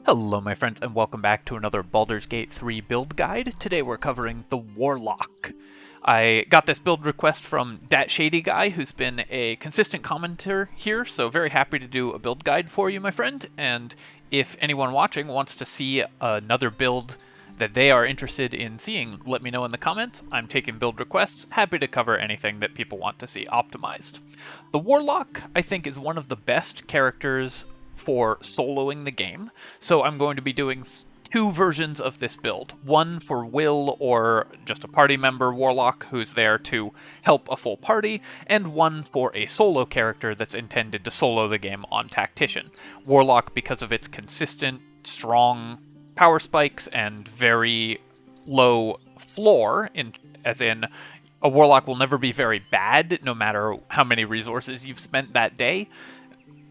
Hello my friends and welcome back to another Baldur's Gate 3 build guide. Today we're covering the Warlock. I got this build request from Dat Shady Guy, who's been a consistent commenter here, so very happy to do a build guide for you, my friend. And if anyone watching wants to see another build that they are interested in seeing, let me know in the comments. I'm taking build requests, happy to cover anything that people want to see optimized. The Warlock, I think, is one of the best characters for soloing the game, so I'm going to be doing two versions of this build. One for Wyll, or just a party member Warlock who's there to help a full party, and one for a solo character that's intended to solo the game on Tactician. Warlock, because of its consistent, strong power spikes and very low floor, as in a Warlock will never be very bad no matter how many resources you've spent that day,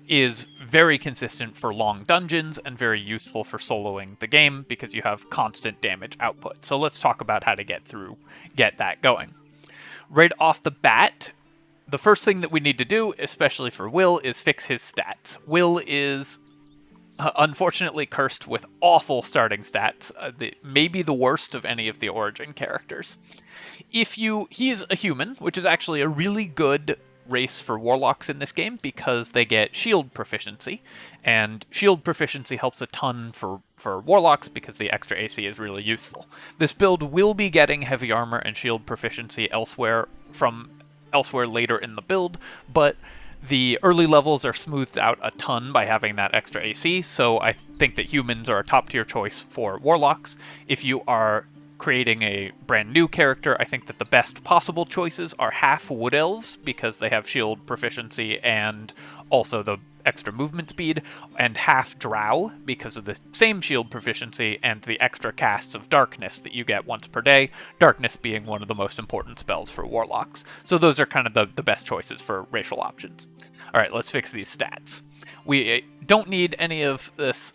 is very consistent for long dungeons and very useful for soloing the game because you have constant damage output. So let's talk about how to get that going. Right off the bat, the first thing that we need to do, especially for Wyll, is fix his stats. Wyll is unfortunately cursed with awful starting stats, maybe the worst of any of the origin characters. He is a human, which is actually a really good race for warlocks in this game because they get shield proficiency, and shield proficiency helps a ton for warlocks because the extra AC is really useful. This build will be getting heavy armor and shield proficiency elsewhere later in the build, but the early levels are smoothed out a ton by having that extra AC, so I think that humans are a top tier choice for warlocks. If you are creating a brand new character, I think that the best possible choices are half Wood Elves because they have shield proficiency and also the extra movement speed, and half Drow because of the same shield proficiency and the extra casts of Darkness that you get once per day, Darkness being one of the most important spells for Warlocks. So those are kind of the best choices for racial options. Alright, let's fix these stats. We don't need any of this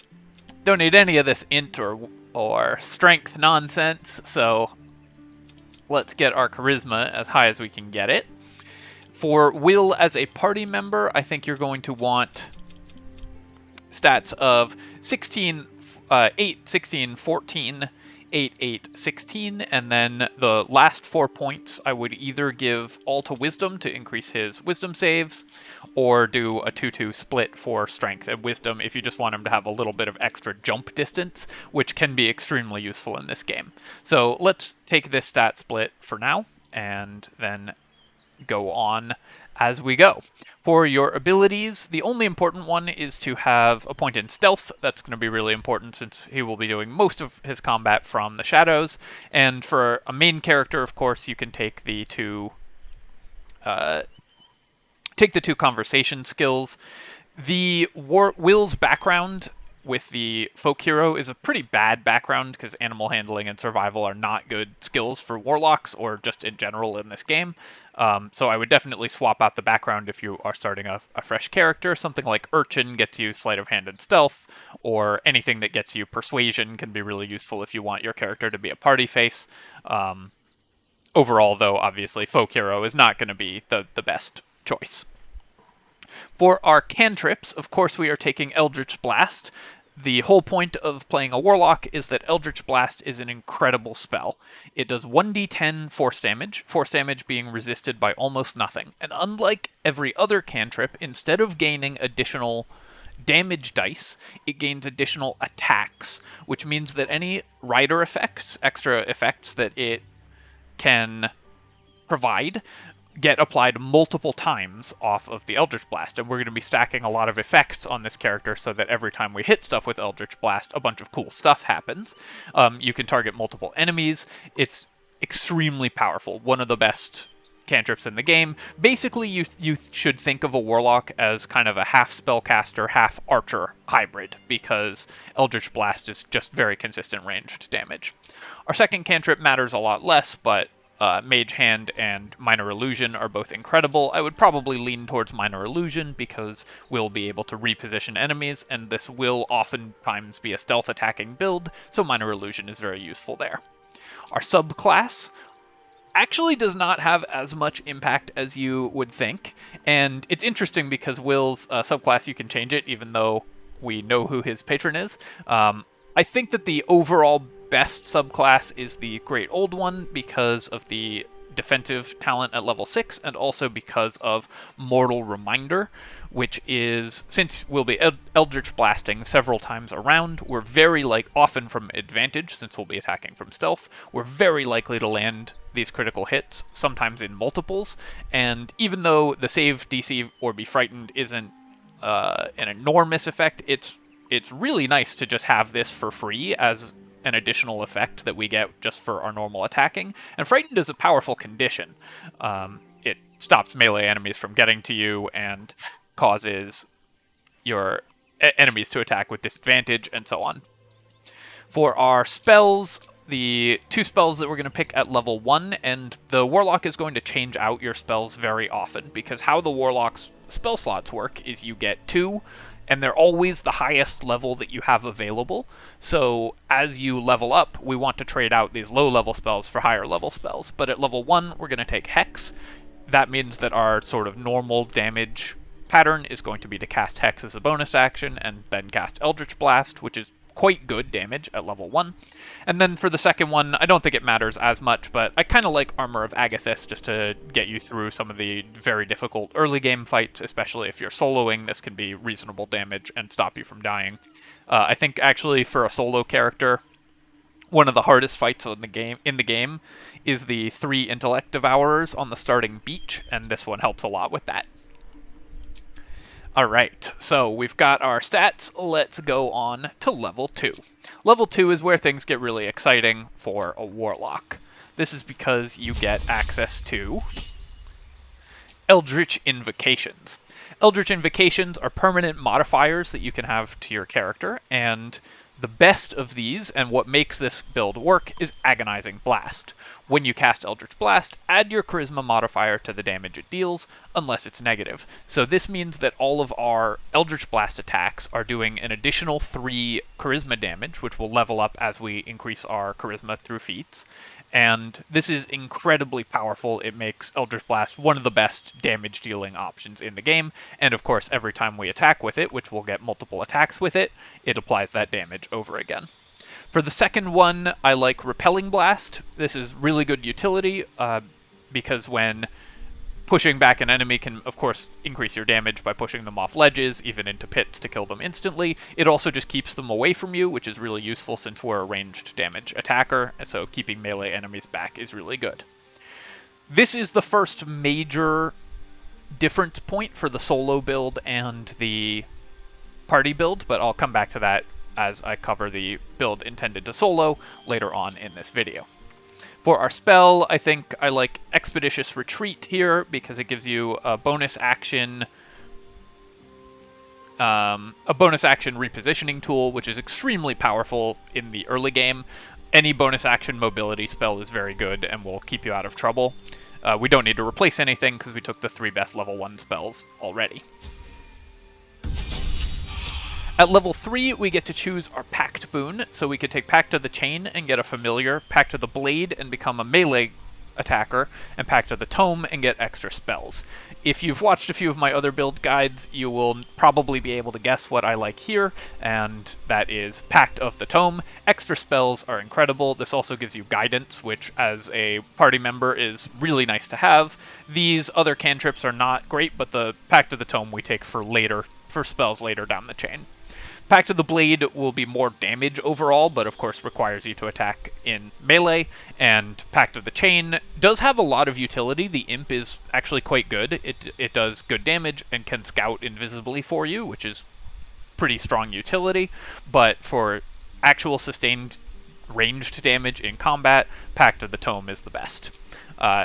int or strength nonsense, so let's get our charisma as high as we can get it. For Wyll as a party member, I think you're going to want stats of 16, 8, 16, 14, 8, 8, 16, and then the last 4 points I would either give all to Wisdom to increase his Wisdom saves, or do a 2-2 split for Strength and Wisdom if you just want him to have a little bit of extra jump distance, which can be extremely useful in this game. So let's take this stat split for now, and then go on as we go. For your abilities, the only important one is to have a point in Stealth. That's going to be really important since he will be doing most of his combat from the shadows. And for a main character, of course, you can take the two conversation skills. The Wyll's background with the folk hero is a pretty bad background because animal handling and survival are not good skills for warlocks or just in general in this game. So I would definitely swap out the background if you are starting a fresh character. Something like Urchin gets you sleight of hand and stealth, or anything that gets you persuasion can be really useful if you want your character to be a party face. Overall, though, obviously, folk hero is not going to be the best choice. For our cantrips, of course, we are taking Eldritch Blast. The whole point of playing a Warlock is that Eldritch Blast is an incredible spell. It does 1d10 force damage being resisted by almost nothing. And unlike every other cantrip, instead of gaining additional damage dice, it gains additional attacks, which means that any rider effects, extra effects that it can provide, get applied multiple times off of the Eldritch Blast, and we're going to be stacking a lot of effects on this character so that every time we hit stuff with Eldritch Blast, a bunch of cool stuff happens. You can target multiple enemies. It's extremely powerful. One of the best cantrips in the game. Basically, you should think of a Warlock as kind of a half spellcaster, half archer hybrid, because Eldritch Blast is just very consistent ranged damage. Our second cantrip matters a lot less, but Mage Hand and Minor Illusion are both incredible. I would probably lean towards Minor Illusion because we'll be able to reposition enemies, and this will oftentimes be a stealth attacking build, so Minor Illusion is very useful there. Our subclass actually does not have as much impact as you would think, and it's interesting because Wyll's subclass, you can change it even though we know who his patron is. I think that the overall best subclass is the Great Old One because of the defensive talent at level 6, and also because of Mortal Reminder, which is, since we'll be Eldritch Blasting several times around, we're very, often from advantage, since we'll be attacking from stealth, we're very likely to land these critical hits, sometimes in multiples, and even though the save DC or Be Frightened isn't an enormous effect, it's really nice to just have this for free as an additional effect that we get just for our normal attacking. And Frightened is a powerful condition. It stops melee enemies from getting to you and causes your enemies to attack with disadvantage and so on. For our spells, the 2 spells that we're going to pick at level 1, and the Warlock is going to change out your spells very often, because how the Warlock's spell slots work is you get 2, and they're always the highest level that you have available. So as you level up, we want to trade out these low-level spells for higher-level spells. But at level 1, we're going to take Hex. That means that our sort of normal damage pattern is going to be to cast Hex as a bonus action, and then cast Eldritch Blast, which is quite good damage at level 1. And then for the second one, I don't think it matters as much, but I kind of like Armor of Agathis just to get you through some of the very difficult early game fights, especially if you're soloing. This can be reasonable damage and stop you from dying. I think actually for a solo character, one of the hardest fights in the game is the 3 Intellect Devourers on the starting beach, and this one helps a lot with that. Alright, so we've got our stats. Let's go on to level 2. Level 2 is where things get really exciting for a Warlock. This is because you get access to Eldritch Invocations. Eldritch Invocations are permanent modifiers that you can have to your character, and the best of these, and what makes this build work, is Agonizing Blast. When you cast Eldritch Blast, add your Charisma modifier to the damage it deals, unless it's negative. So this means that all of our Eldritch Blast attacks are doing an additional 3 Charisma damage, which will level up as we increase our Charisma through feats. And this is incredibly powerful. It makes Eldritch Blast one of the best damage-dealing options in the game, and of course, every time we attack with it, which we'll get multiple attacks with it, it applies that damage over again. For the second one, I like Repelling Blast. This is really good utility, because when pushing back an enemy can, of course, increase your damage by pushing them off ledges, even into pits to kill them instantly. It also just keeps them away from you, which is really useful since we're a ranged damage attacker, and so keeping melee enemies back is really good. This is the first major difference point for the solo build and the party build, but I'll come back to that as I cover the build intended to solo later on in this video. For our spell, I think I like Expeditious Retreat here because it gives you a bonus action repositioning tool, which is extremely powerful in the early game. Any bonus action mobility spell is very good and will keep you out of trouble. We don't need to replace anything because we took the 3 best level 1 spells already. At level 3, we get to choose our Pact Boon, so we could take Pact of the Chain and get a familiar, Pact of the Blade and become a melee attacker, and Pact of the Tome and get extra spells. If you've watched a few of my other build guides, you will probably be able to guess what I like here, and that is Pact of the Tome. Extra spells are incredible. This also gives you guidance, which as a party member is really nice to have. These other cantrips are not great, but the Pact of the Tome we take for spells later down the chain. Pact of the Blade will be more damage overall, but of course requires you to attack in melee, and Pact of the Chain does have a lot of utility. The Imp is actually quite good. It does good damage and can scout invisibly for you, which is pretty strong utility, but for actual sustained ranged damage in combat, Pact of the Tome is the best.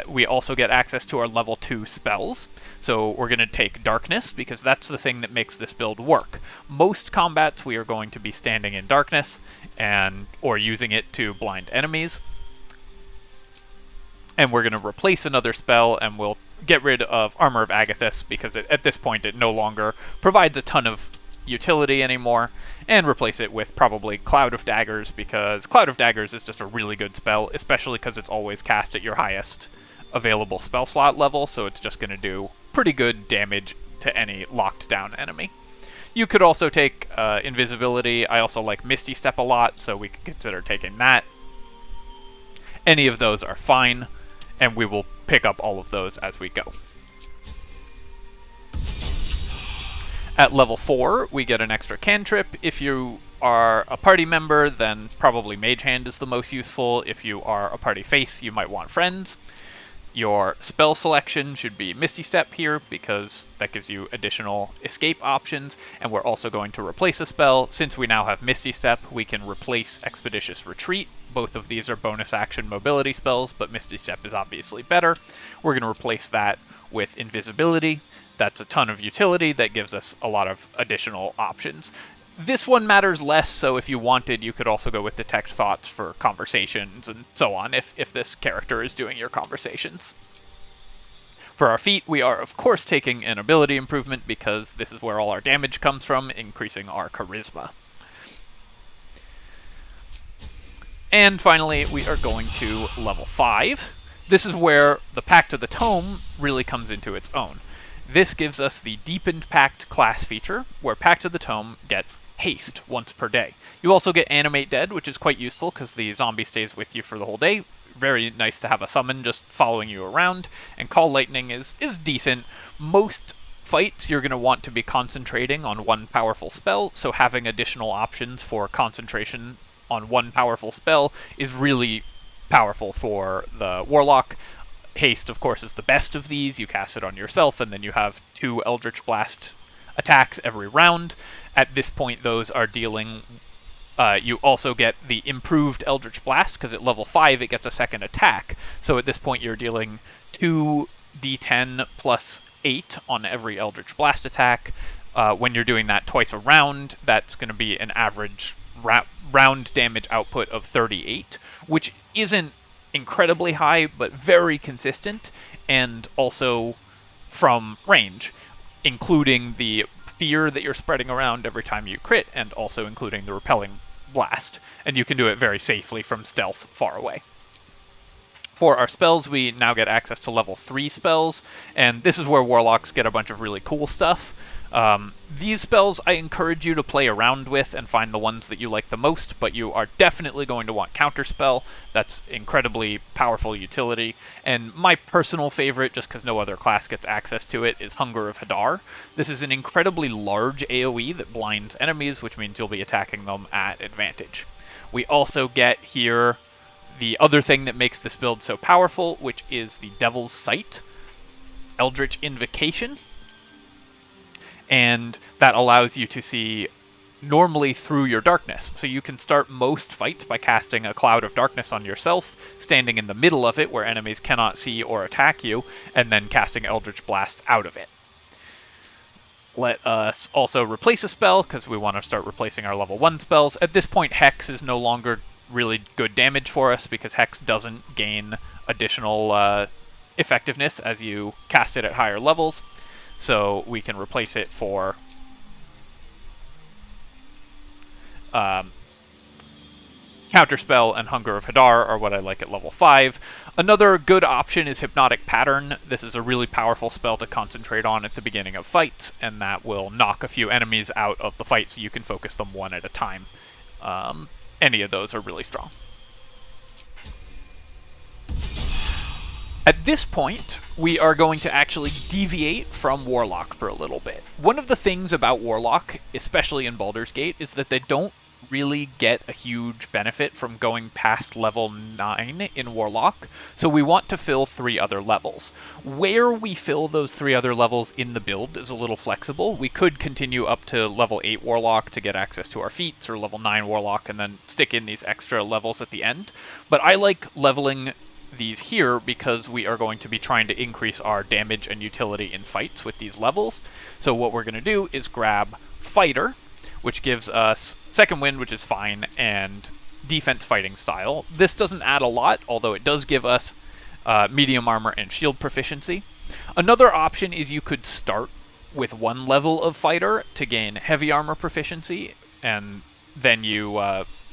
We also get access to our level 2 spells. So we're going to take Darkness, because that's the thing that makes this build work. Most combats we are going to be standing in darkness, or using it to blind enemies. And we're going to replace another spell, and we'll get rid of Armor of Agathis, because at this point it no longer provides a ton of utility anymore, and replace it with probably Cloud of Daggers, because Cloud of Daggers is just a really good spell, especially because it's always cast at your highest available spell slot level, so it's just going to do pretty good damage to any locked down enemy. You could also take invisibility. I also like Misty Step a lot, so we could consider taking that. Any of those are fine, and we will pick up all of those as we go. At level 4, we get an extra cantrip. If you are a party member, then probably Mage Hand is the most useful. If you are a party face, you might want Friends. Your spell selection should be Misty Step here, because that gives you additional escape options, and we're also going to replace a spell. Since we now have Misty Step, we can replace Expeditious Retreat. Both of these are bonus action mobility spells, but Misty Step is obviously better. We're going to replace that with Invisibility. That's a ton of utility that gives us a lot of additional options. This one matters less, so if you wanted, you could also go with Detect Thoughts for conversations and so on, if this character is doing your conversations. For our feat, we are of course taking an ability improvement, because this is where all our damage comes from, increasing our charisma. And finally, we are going to level 5. This is where the Pact of the Tome really comes into its own. This gives us the Deepened Pact class feature, where Pact of the Tome gets haste once per day. You also get Animate Dead, which is quite useful because the zombie stays with you for the whole day. Very nice to have a summon just following you around. And Call Lightning is decent. Most fights you're going to want to be concentrating on one powerful spell, so having additional options for concentration on one powerful spell is really powerful for the Warlock. Haste, of course, is the best of these. You cast it on yourself, and then you have 2 Eldritch Blast attacks every round. At this point, those are dealing... you also get the improved Eldritch Blast, because at level 5 it gets a second attack. So at this point you're dealing 2d10 plus 8 on every Eldritch Blast attack. When you're doing that twice a round, that's going to be an average round damage output of 38, which isn't incredibly high, but very consistent, and also from range, including the fear that you're spreading around every time you crit, and also including the repelling blast. And you can do it very safely from stealth far away. For our spells, we now get access to level 3 spells, and this is where Warlocks get a bunch of really cool stuff. These spells I encourage you to play around with and find the ones that you like the most, but you are definitely going to want Counterspell. That's incredibly powerful utility. And my personal favorite, just because no other class gets access to it, is Hunger of Hadar. This is an incredibly large AoE that blinds enemies, which means you'll be attacking them at advantage. We also get here the other thing that makes this build so powerful, which is the Devil's Sight, Eldritch Invocation. And that allows you to see normally through your darkness. So you can start most fights by casting a cloud of darkness on yourself, standing in the middle of it where enemies cannot see or attack you, and then casting Eldritch Blasts out of it. Let us also replace a spell, because we want to start replacing our level 1 spells. At this point, Hex is no longer really good damage for us, because Hex doesn't gain additional effectiveness as you cast it at higher levels. So we can replace it for Counterspell and Hunger of Hadar are what I like at level 5. Another good option is Hypnotic Pattern. This is a really powerful spell to concentrate on at the beginning of fights, and that will knock a few enemies out of the fight so you can focus them one at a time. Any of those are really strong. At this point, we are going to actually deviate from Warlock for a little bit. One of the things about Warlock, especially in Baldur's Gate, is that they don't really get a huge benefit from going past level 9 in Warlock, so we want to fill 3 other levels. Where we fill those 3 other levels in the build is a little flexible. We could continue up to level 8 Warlock to get access to our feats, or level 9 Warlock, and then stick in these extra levels at the end. But I like leveling these here because we are going to be trying to increase our damage and utility in fights with these levels. So what we're going to do is grab Fighter, which gives us Second Wind, which is fine, and Defense Fighting Style. This doesn't add a lot, although it does give us medium armor and shield proficiency. Another option is you could start with 1 level of Fighter to gain heavy armor proficiency, and then you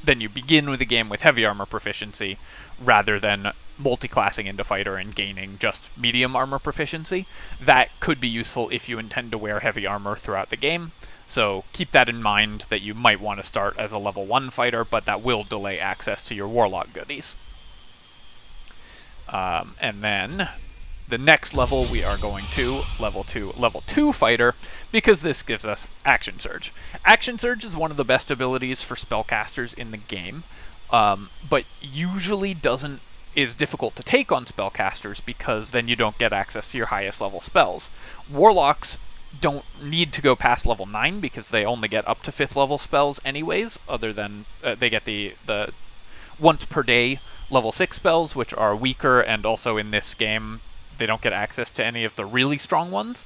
begin with the game with heavy armor proficiency rather than multiclassing into Fighter and gaining just medium armor proficiency. That could be useful if you intend to wear heavy armor throughout the game. So keep that in mind, that you might want to start as a level 1 fighter, but that will delay access to your Warlock goodies. And then the next level we are going to level 2 fighter, because this gives us Action Surge. Action Surge is one of the best abilities for spellcasters in the game, but usually is difficult to take on spellcasters because then you don't get access to your highest level spells. Warlocks don't need to go past level 9 because they only get up to 5th level spells anyways, other than they get the once per day level 6 spells, which are weaker, and also in this game they don't get access to any of the really strong ones.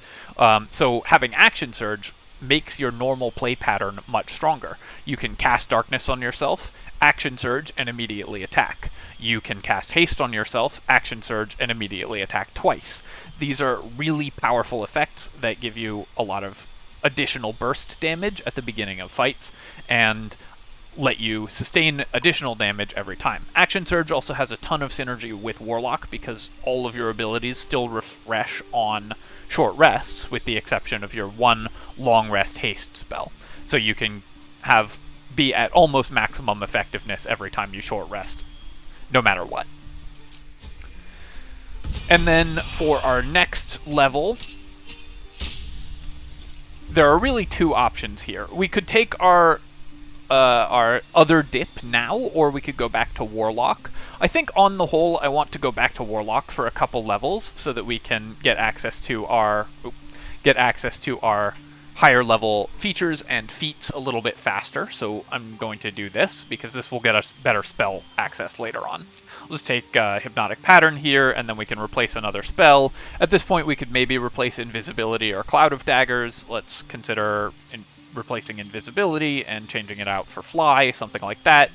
So having Action Surge makes your normal play pattern much stronger. You can cast Darkness on yourself, Action Surge, and immediately attack. You can cast Haste on yourself, Action Surge, and immediately attack twice. These are really powerful effects that give you a lot of additional burst damage at the beginning of fights, and let you sustain additional damage every time. Action Surge also has a ton of synergy with Warlock because all of your abilities still refresh on short rests, with the exception of your one long rest haste spell. So you can be at almost maximum effectiveness every time you short rest, no matter what. And then for our next level, there are really two options here. We could take our other dip now, or we could go back to Warlock. I think on the whole I want to go back to Warlock for a couple levels so that we can get access to our higher level features and feats a little bit faster. So I'm going to do this because this will get us better spell access later on. Let's take Hypnotic Pattern here, and then we can replace another spell. At this point we could maybe replace Invisibility or Cloud of Daggers. Let's consider replacing Invisibility and changing it out for Fly, something like that.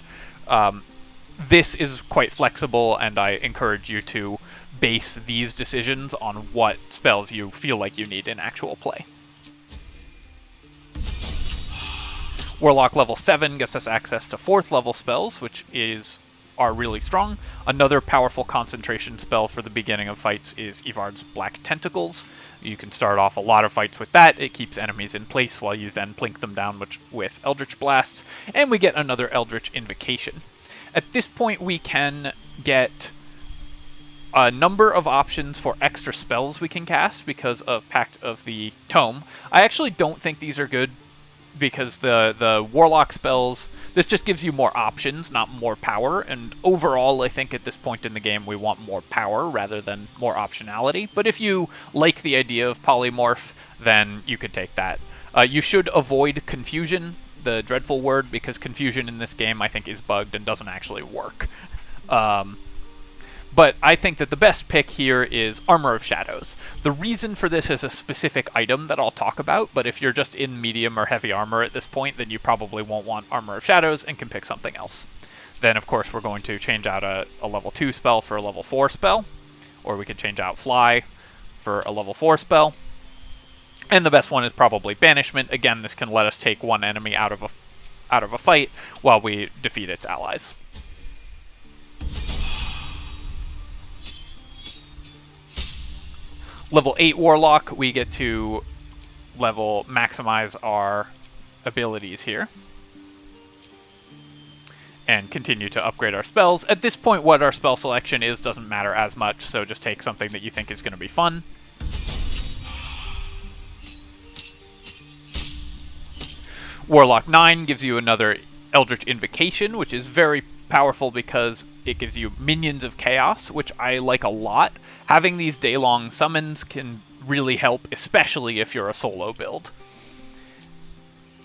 This is quite flexible, and I encourage you to base these decisions on what spells you feel like you need in actual play. Warlock level 7 gets us access to 4th level spells, which are really strong. Another powerful concentration spell for the beginning of fights is Evard's Black Tentacles. You can start off a lot of fights with that. It keeps enemies in place while you then plink them down with Eldritch Blasts, and we get another Eldritch Invocation. At this point we can get a number of options for extra spells we can cast because of Pact of the Tome. I actually don't think these are good because the Warlock spells, this just gives you more options, not more power, and overall I think at this point in the game we want more power rather than more optionality. But if you like the idea of polymorph, then you could take that. You should avoid Confusion, the dreadful word, because Confusion in this game I think is bugged and doesn't actually work. But I think that the best pick here is Armor of Shadows. The reason for this is a specific item that I'll talk about, but if you're just in medium or heavy armor at this point, then you probably won't want Armor of Shadows and can pick something else. Then, of course, we're going to change out a level 2 spell for a level 4 spell, or we can change out Fly for a level 4 spell. And the best one is probably Banishment. Again, this can let us take one enemy out of a fight while we defeat its allies. Level 8 Warlock, we get to maximize our abilities here and continue to upgrade our spells. At this point, what our spell selection is doesn't matter as much, so just take something that you think is going to be fun. Warlock 9 gives you another Eldritch Invocation, which is very powerful because it gives you Minions of Chaos, which I like a lot. Having these day-long summons can really help, especially if you're a solo build.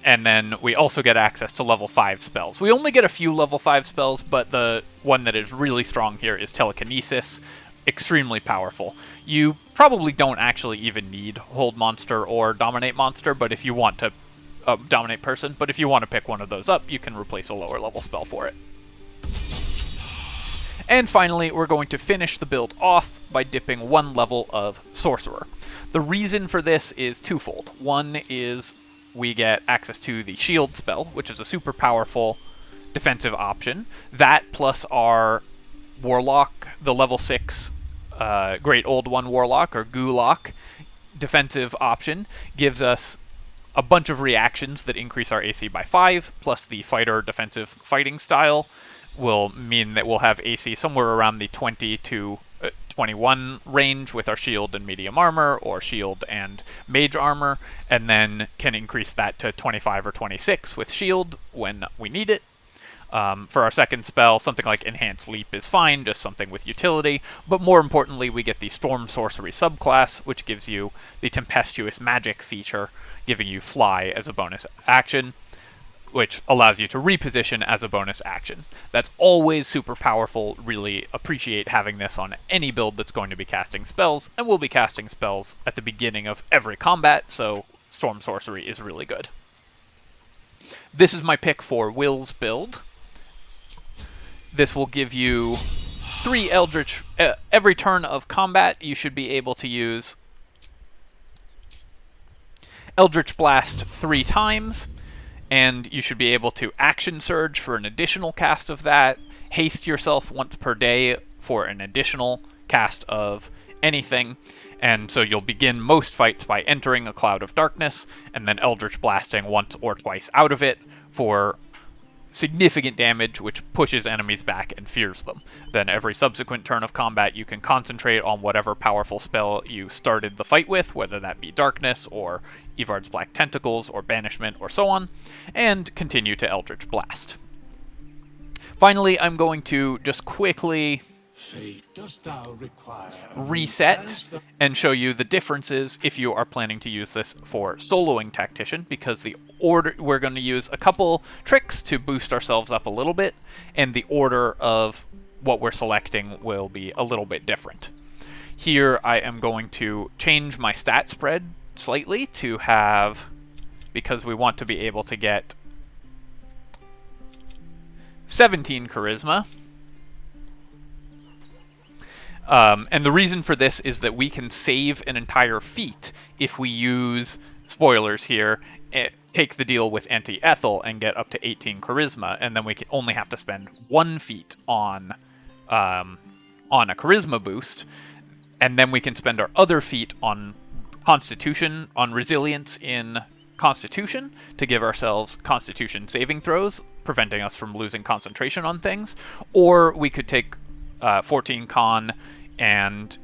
And then we also get access to level 5 spells. We only get a few level 5 spells, but the one that is really strong here is Telekinesis. Extremely powerful. You probably don't actually even need Hold Monster or Dominate Monster, but if you want to Dominate Person, but if you want to pick one of those up, you can replace a lower level spell for it. And finally, we're going to finish the build off by dipping one level of Sorcerer. The reason for this is twofold. One is we get access to the Shield spell, which is a super powerful defensive option. That plus our Warlock, the level 6 Great Old One Warlock, or Gulock, defensive option, gives us a bunch of reactions that increase our AC by 5, plus the fighter defensive fighting style will mean that we'll have AC somewhere around the 20 to 21 range with our shield and medium armor, or shield and mage armor, and then can increase that to 25 or 26 with shield when we need it. For our second spell, something like Enhanced Leap is fine, just something with utility, but more importantly we get the Storm Sorcery subclass, which gives you the Tempestuous Magic feature, giving you Fly as a bonus action, which allows you to reposition as a bonus action. That's always super powerful. Really appreciate having this on any build that's going to be casting spells, and we'll be casting spells at the beginning of every combat, so Storm Sorcery is really good. This is my pick for Wyll's build. This will give you 3 Eldritch... every turn of combat, you should be able to use Eldritch Blast 3 times, and you should be able to Action Surge for an additional cast of that, haste yourself once per day for an additional cast of anything, and so you'll begin most fights by entering a cloud of darkness, and then Eldritch Blasting once or twice out of it for significant damage, which pushes enemies back and fears them. Then every subsequent turn of combat you can concentrate on whatever powerful spell you started the fight with, whether that be Darkness, or Evard's Black Tentacles, or Banishment, or so on, and continue to Eldritch Blast. Finally, I'm going to just quickly reset and show you the differences if you are planning to use this for soloing Tactician, because the order, we're going to use a couple tricks to boost ourselves up a little bit, and the order of what we're selecting will be a little bit different. Here I am going to change my stat spread slightly to have, because we want to be able to get 17 charisma. And the reason for this is that we can save an entire feat if we use, spoilers here, take the deal with Anti-Ethel and get up to 18 charisma, and then we can only have to spend 1 feat on a charisma boost, and then we can spend our other feat on Constitution, on resilience in Constitution, to give ourselves Constitution saving throws, preventing us from losing concentration on things, or we could take 14 con and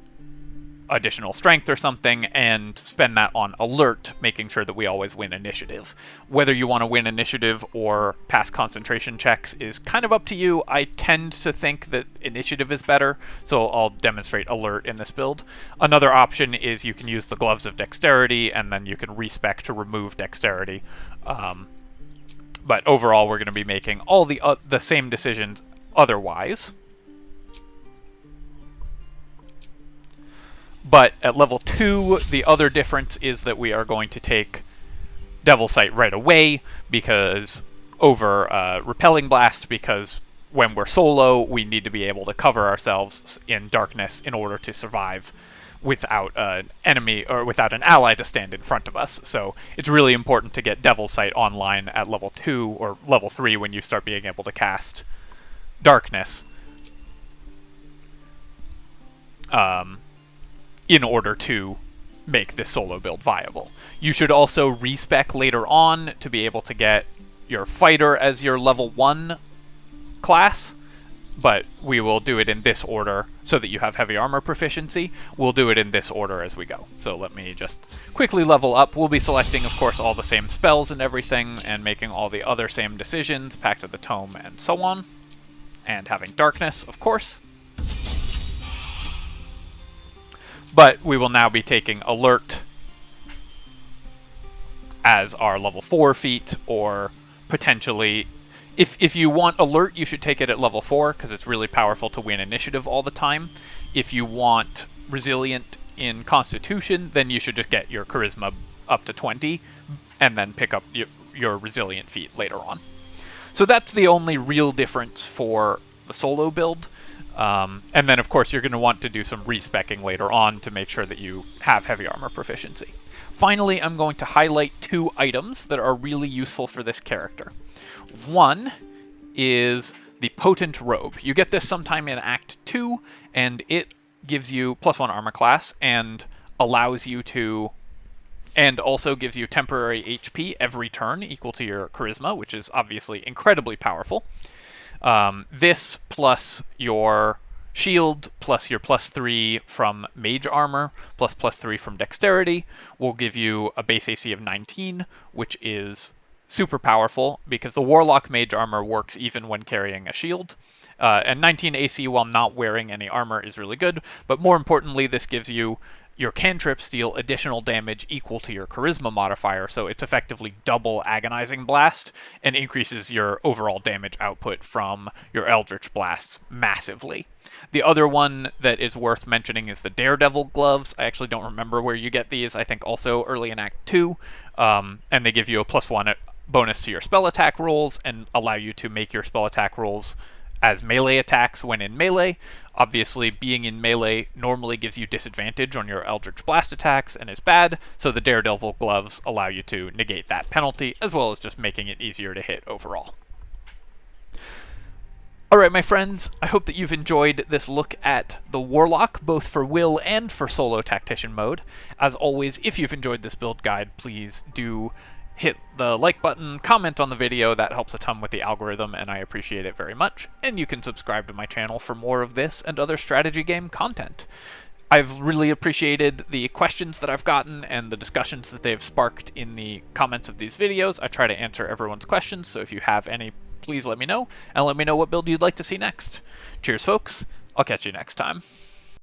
additional strength or something and spend that on alert, making sure that we always win initiative. Whether you want to win initiative or pass concentration checks is kind of up to you. I tend to think that initiative is better, so I'll demonstrate alert in this build. Another option is you can use the Gloves of Dexterity, and then you can respec to remove dexterity. But overall, we're going to be making all the same decisions otherwise. But at level 2, the other difference is that we are going to take Devil Sight right away because over Repelling Blast, because when we're solo, we need to be able to cover ourselves in darkness in order to survive without an enemy or without an ally to stand in front of us. So it's really important to get Devil Sight online at level 2 or level 3 when you start being able to cast darkness. In order to make this solo build viable. You should also respec later on to be able to get your fighter as your level 1 class, but we will do it in this order so that you have heavy armor proficiency. We'll do it in this order as we go. So let me just quickly level up. We'll be selecting, of course, all the same spells and everything, and making all the other same decisions, Pact of the Tome and so on, and having Darkness, of course. But we will now be taking Alert as our level 4 feat, or potentially, if you want Alert, you should take it at level 4, because it's really powerful to win initiative all the time. If you want Resilient in Constitution, then you should just get your Charisma up to 20, and then pick up your Resilient feat later on. So that's the only real difference for the solo build. And then, of course, you're going to want to do some respecking later on to make sure that you have heavy armor proficiency. Finally, I'm going to highlight 2 items that are really useful for this character. One is the Potent Robe. You get this sometime in Act 2, and it gives you +1 armor class and allows you to and also gives you temporary HP every turn equal to your charisma, which is obviously incredibly powerful. This plus your shield plus your +3 from mage armor plus +3 from dexterity will give you a base AC of 19, which is super powerful because the warlock mage armor works even when carrying a shield. And 19 AC while not wearing any armor is really good, but more importantly, this gives you your cantrips deal additional damage equal to your charisma modifier, so it's effectively double agonizing blast and increases your overall damage output from your eldritch blasts massively. The other one that is worth mentioning is the daredevil gloves. I actually don't remember where you get these. I think also early in Act 2, and they give you a +1 bonus to your spell attack rolls and allow you to make your spell attack rolls as melee attacks when in melee. Obviously, being in melee normally gives you disadvantage on your Eldritch Blast attacks and is bad, so the Daredevil gloves allow you to negate that penalty, as well as just making it easier to hit overall. Alright, my friends, I hope that you've enjoyed this look at the Warlock, both for Wyll and for solo Tactician mode. As always, if you've enjoyed this build guide, please do hit the like button, comment on the video. That helps a ton with the algorithm, and I appreciate it very much. And you can subscribe to my channel for more of this and other strategy game content. I've really appreciated the questions that I've gotten and the discussions that they've sparked in the comments of these videos. I try to answer everyone's questions, so if you have any, please let me know, and let me know what build you'd like to see next. Cheers, folks. I'll catch you next time.